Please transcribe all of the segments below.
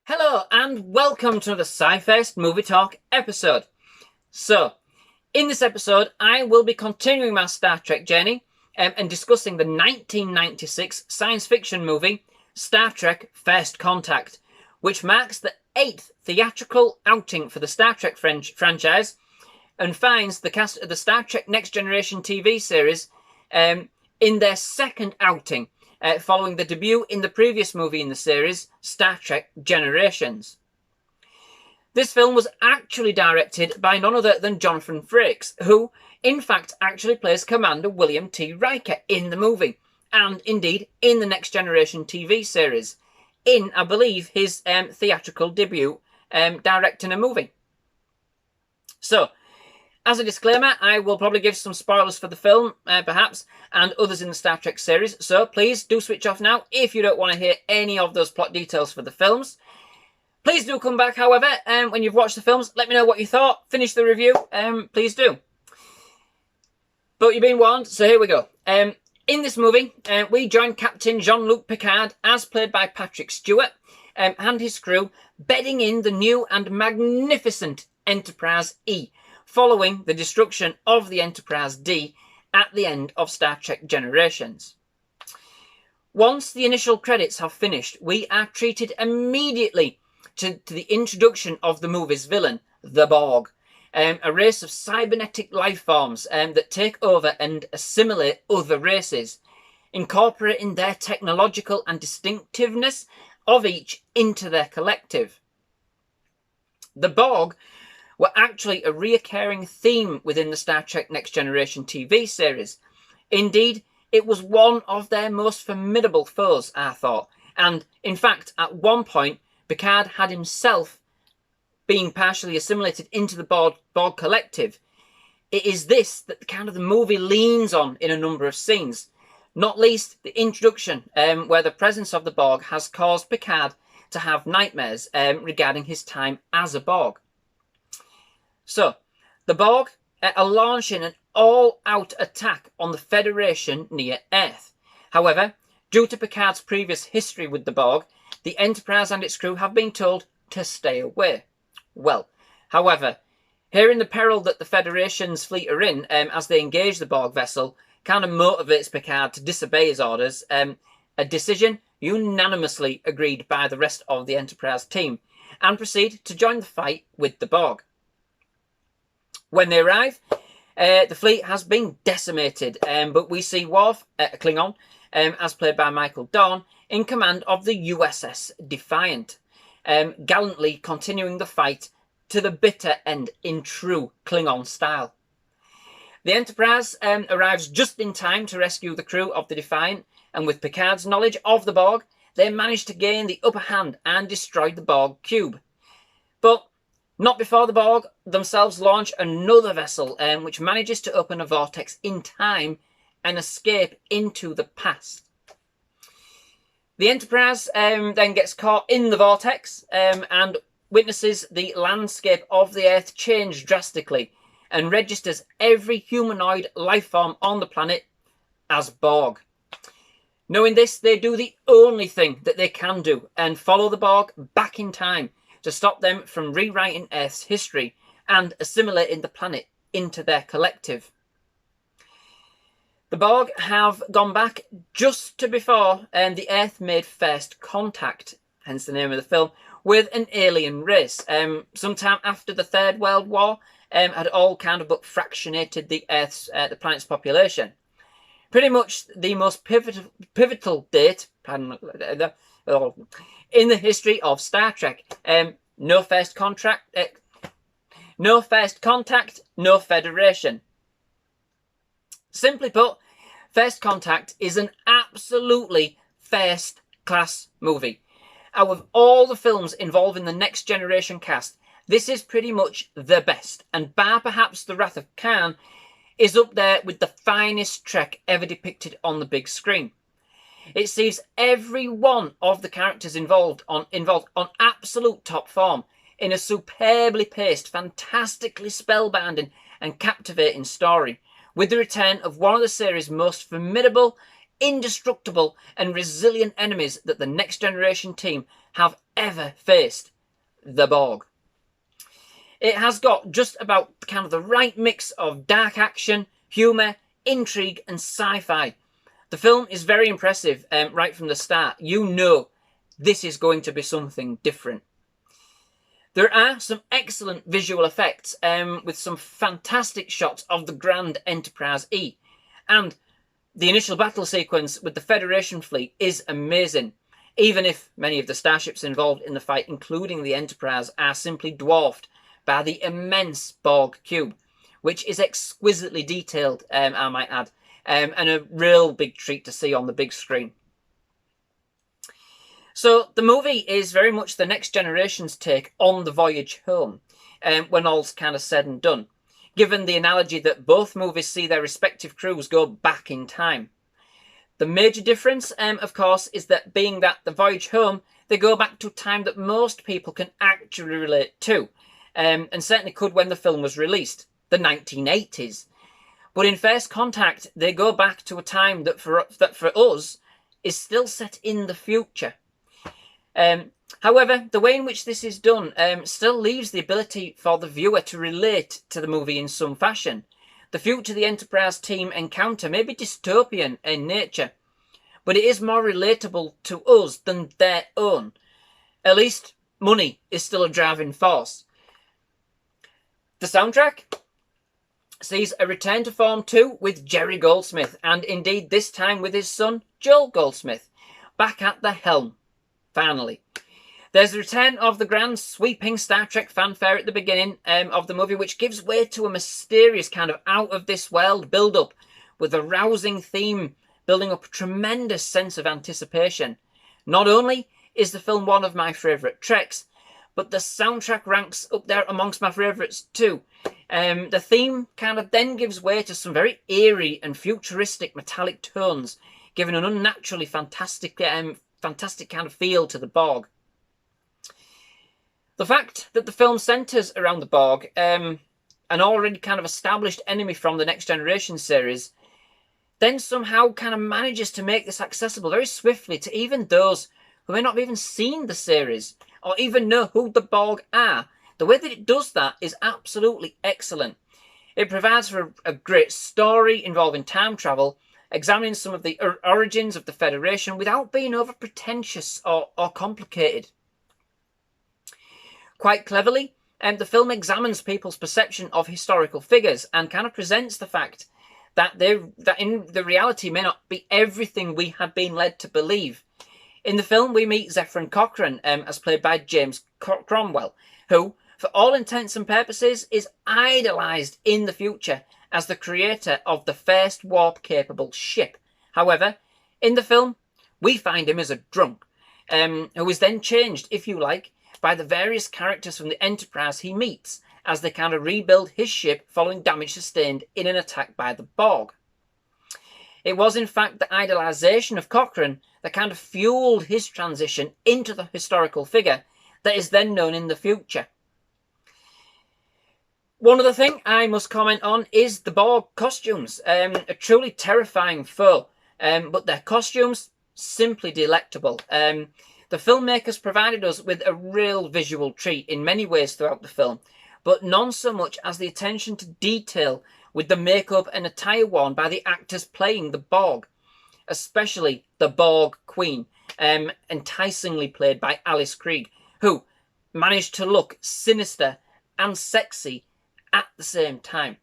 Hello and welcome to another SciFirst MovieTalk episode. So, in this episode, I will be continuing my Star Trek journey and discussing the 1996 science fiction movie Star Trek First Contact, which marks the 8th theatrical outing for the Star Trek franchise and finds the cast of the Star Trek Next Generation TV series in their second outing, following the debut in the previous movie in the series, Star Trek Generations. This film was actually directed by none other than Jonathan Frakes, who, in fact, actually plays Commander William T. Riker in the movie, and indeed in the Next Generation TV series, in, I believe, his theatrical debut directing a movie. So, as a disclaimer, I will probably give some spoilers for the film, perhaps, and others in the Star Trek series, so please do switch off now if you don't want to hear any of those plot details for the films. Please do come back, however, when you've watched the films. Let me know what you thought. Finish the review. Please do. But you've been warned, so here we go. In this movie, we join Captain Jean-Luc Picard, as played by Patrick Stewart, and his crew, bedding in the new and magnificent Enterprise E, following the destruction of the Enterprise D at the end of Star Trek Generations. Once the initial credits have finished, we are treated immediately to the introduction of the movie's villain, the Borg, a race of cybernetic life forms that take over and assimilate other races, incorporating their technological and distinctiveness of each into their collective. The Borg were actually a reoccurring theme within the Star Trek Next Generation TV series. Indeed, it was one of their most formidable foes, I thought, and in fact, at one point, Picard had himself been partially assimilated into the Borg collective. It is this that the movie leans on in a number of scenes, not least the introduction, where the presence of the Borg has caused Picard to have nightmares regarding his time as a Borg. So, the Borg are launching an all-out attack on the Federation near Earth. However, due to Picard's previous history with the Borg, the Enterprise and its crew have been told to stay away. Well, however, hearing the peril that the Federation's fleet are in as they engage the Borg vessel kind of motivates Picard to disobey his orders, a decision unanimously agreed by the rest of the Enterprise team, and proceed to join the fight with the Borg. When they arrive, the fleet has been decimated, but we see Worf, a Klingon, as played by Michael Dorn, in command of the USS Defiant, gallantly continuing the fight to the bitter end in true Klingon style. The Enterprise arrives just in time to rescue the crew of the Defiant, and with Picard's knowledge of the Borg, they manage to gain the upper hand and destroy the Borg cube. But not before the Borg themselves launch another vessel, which manages to open a vortex in time and escape into the past. The Enterprise then gets caught in the vortex and witnesses the landscape of the Earth change drastically and registers every humanoid life form on the planet as Borg. Knowing this, they do the only thing that they can do and follow the Borg back in time to stop them from rewriting Earth's history and assimilating the planet into their collective. The Borg have gone back just to before the Earth made first contact, hence the name of the film, with an alien race. Sometime after the Third World War had all but fractionated the planet's population. Pretty much the most pivotal date, in the history of Star Trek. No first contact, no Federation. Simply put, First Contact is an absolutely first-class movie. Out of all the films involving the Next Generation cast, this is pretty much the best, and bar perhaps The Wrath of Khan, is up there with the finest Trek ever depicted on the big screen. It sees every one of the characters involved on absolute top form in a superbly paced, fantastically spellbinding and captivating story, with the return of one of the series' most formidable, indestructible and resilient enemies that the Next Generation team have ever faced, the Borg. It has got just about kind of the right mix of dark action, humour, intrigue and sci-fi. The film is very impressive right from the start. You know this is going to be something different. There are some excellent visual effects with some fantastic shots of the Grand Enterprise E. And the initial battle sequence with the Federation fleet is amazing, even if many of the starships involved in the fight, including the Enterprise, are simply dwarfed by the immense Borg cube, which is exquisitely detailed, I might add, and a real big treat to see on the big screen. So the movie is very much the Next Generation's take on the voyage home, when all's kind of said and done, given the analogy that both movies see their respective crews go back in time. The major difference, of course, is that being that the voyage home, they go back to a time that most people can actually relate to, and certainly could when the film was released, the 1980s. But in First Contact, they go back to a time that for us is still set in the future. However, the way in which this is done still leaves the ability for the viewer to relate to the movie in some fashion. The future the Enterprise team encounter may be dystopian in nature, but it is more relatable to us than their own. At least, money is still a driving force. The soundtrack sees a return to form too with Jerry Goldsmith, and indeed this time with his son Joel Goldsmith, back at the helm. Finally, there's the return of the grand sweeping Star Trek fanfare at the beginning of the movie, which gives way to a mysterious kind of out-of-this-world build-up with a rousing theme building up a tremendous sense of anticipation. Not only is the film one of my favourite Treks, but the soundtrack ranks up there amongst my favourites too. The theme kind of then gives way to some very eerie and futuristic metallic tones, giving an unnaturally fantastic kind of feel to the Borg. The fact that the film centres around the Borg, an already kind of established enemy from the Next Generation series, then somehow kind of manages to make this accessible very swiftly to even those who may not have even seen the series or even know who the Borg are. The way that it does that is absolutely excellent. It provides for a great story involving time travel, examining some of the origins of the Federation without being over pretentious or complicated. Quite cleverly, the film examines people's perception of historical figures and kind of presents the fact that in the reality may not be everything we had been led to believe. In the film, we meet Zefram Cochrane, as played by James Cromwell, who, for all intents and purposes, is idolised in the future as the creator of the first warp-capable ship. However, in the film, we find him as a drunk, who is then changed, if you like, by the various characters from the Enterprise he meets as they kind of rebuild his ship following damage sustained in an attack by the Borg. It was in fact the idolisation of Cochrane that kind of fueled his transition into the historical figure that is then known in the future. One other thing I must comment on is the Borg costumes. A truly terrifying foe, but their costumes, simply delectable. The filmmakers provided us with a real visual treat in many ways throughout the film, but none so much as the attention to detail with the makeup and attire worn by the actors playing the Borg, especially the Borg Queen, enticingly played by Alice Krige, who managed to look sinister and sexy at the same time.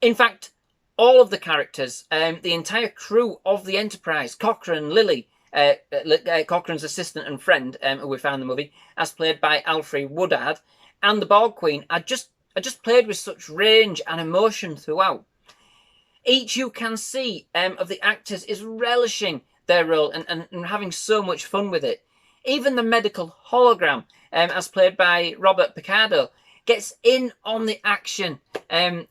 In fact, all of the characters, the entire crew of the Enterprise, Cochrane, Lily, Cochrane's assistant and friend, who we found in the movie, as played by Alfre Woodard, and the Borg Queen are just played with such range and emotion throughout. Each you can see of the actors is relishing their role and having so much fun with it. Even the medical hologram, as played by Robert Picardo, gets in on the action,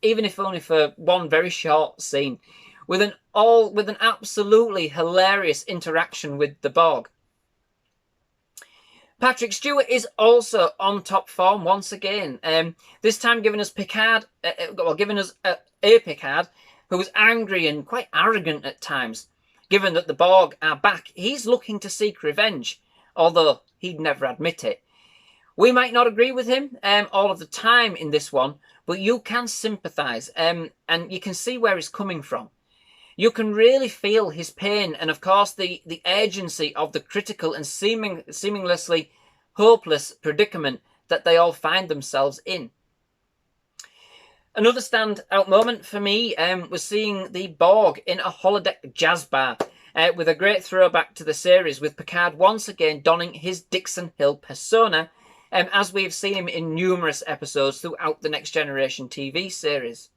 even if only for one very short scene, with an absolutely hilarious interaction with the Borg. Patrick Stewart is also on top form once again, this time giving us a Picard who's angry and quite arrogant at times. Given that the Borg are back, he's looking to seek revenge, although he'd never admit it. We might not agree with him all of the time in this one, but you can sympathise and you can see where he's coming from. You can really feel his pain and, of course, the urgency of the critical and seemingly hopeless predicament that they all find themselves in. Another standout moment for me was seeing the Borg in a holodeck jazz bar with a great throwback to the series, with Picard once again donning his Dixon Hill persona, as we've seen him in numerous episodes throughout the Next Generation TV series.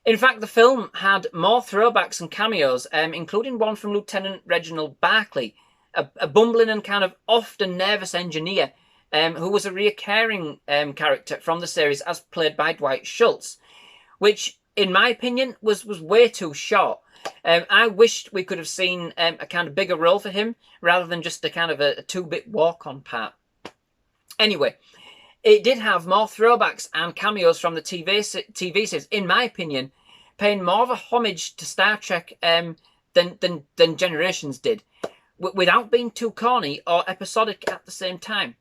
In fact, the film had more throwbacks and cameos, including one from Lieutenant Reginald Barclay, a bumbling and kind of often nervous engineer who was a recurring character from the series as played by Dwight Schultz, which, in my opinion, was way too short. I wished we could have seen a kind of bigger role for him rather than just a kind of a two-bit walk-on part. Anyway, it did have more throwbacks and cameos from the TV series, in my opinion, paying more of a homage to Star Trek than Generations did, without being too corny or episodic at the same time.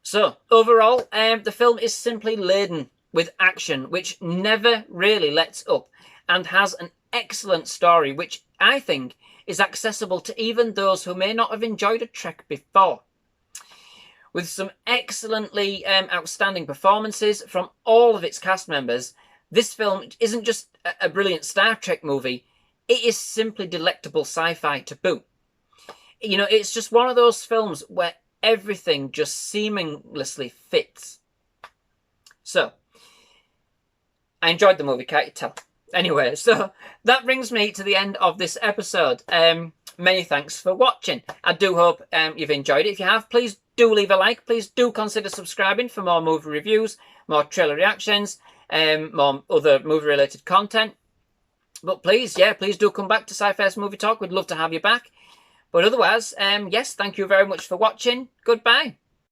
So, overall, the film is simply laden with action, which never really lets up, and has an excellent story, which I think is accessible to even those who may not have enjoyed a Trek before. With some excellently outstanding performances from all of its cast members, this film isn't just a brilliant Star Trek movie, it is simply delectable sci-fi to boot. You know, it's just one of those films where everything just seamlessly fits. So, I enjoyed the movie, can't you tell? Anyway, so that brings me to the end of this episode. Many thanks for watching. I do hope you've enjoyed it. If you have, please do leave a like. Please do consider subscribing for more movie reviews, more trailer reactions, more other movie-related content. But please, please do come back to SciFirst MovieTalk. We'd love to have you back. But otherwise, yes, thank you very much for watching. Goodbye.